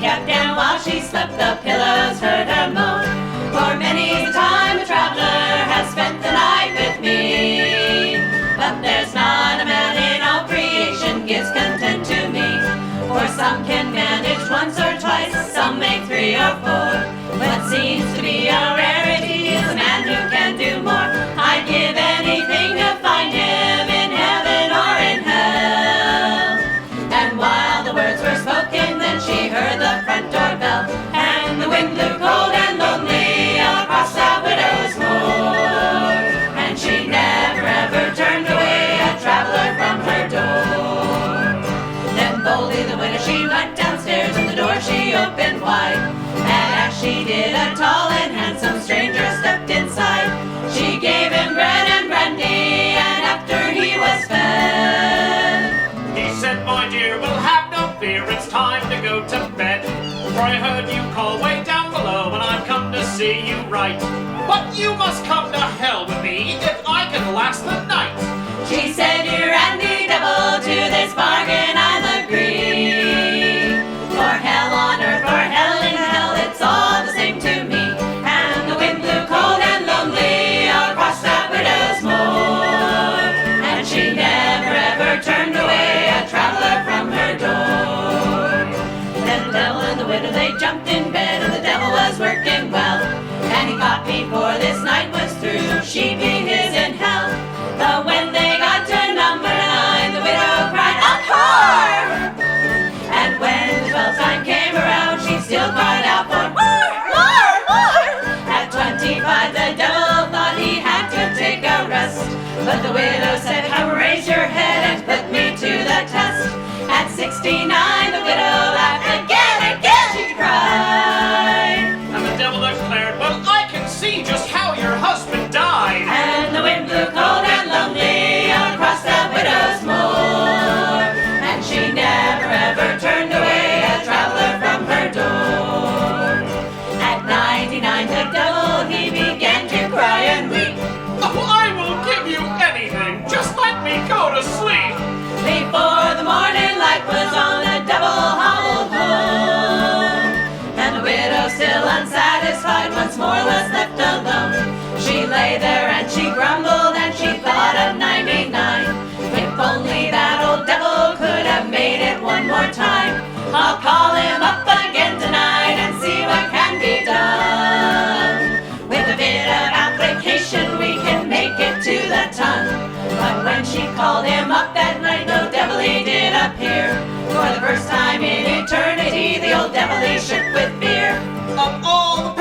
kept, and while she slept the pillows heard her moan. For many a time a traveler has spent the night with me, but there's not a man in all creation gives content to me. For some can manage once or twice, some make 3 or 4. What seems to be a rarity is a man who can do more. I'd give anything to find him in heaven or in hell. And while the words were spoken, then she heard the front door bell, and the wind blew cold and lonely across that widow's moor. And she never ever turned away a traveler from her door. Then boldly the widow she went downstairs, and the door she opened wide. And as she did, a tall and handsome stranger stepped inside. She gave him bread and brandy, and after he was fed, he said, "My dear, we'll have no fear, it's time to go to bed. For I heard you call way down below, and I've come to see you right. But you must come to hell with me if I can last the night." She said, "You randy devil, to this bargain I'll agree. For hell on earth or hell in hell, it's all the same to me." And the wind blew cold and lonely across that widow's moor, and she never ever turned away a traveler from her door. Then the devil and the widow, they jumped in bed, and the devil was working well, and he thought before this night was through, she'd be his in hell. But when they got to number 9, the widow cried, "Encore!" And when the 12th time came around, she still cried out for more, more, more. At 25, the devil thought he had to take a rest, but the widow said, "Come, raise your head and put me to the test." At 69, the widow laughed again, again she cried. And the devil declared, "Well, I can see just how your husband died." And the wind blew cold and lonely across that widow's moor, and she never ever turned away a traveler from her door. At 99, the devil, he began to cry and weep. "Oh, I will give you anything, just let me go to sleep." Before the morning light was on, the devil hobbled home, and the widow, still unsatisfied, once more was left alone. She lay there and she grumbled, and she thought of 99. If only that old devil could have made it one more time. I'll call him up again tonight and see what can be done. With a bit of application we can make it to the ton. But when she called him up that night, no devil he did appear. For the first time in eternity, the old devil he shook with fear. Of all the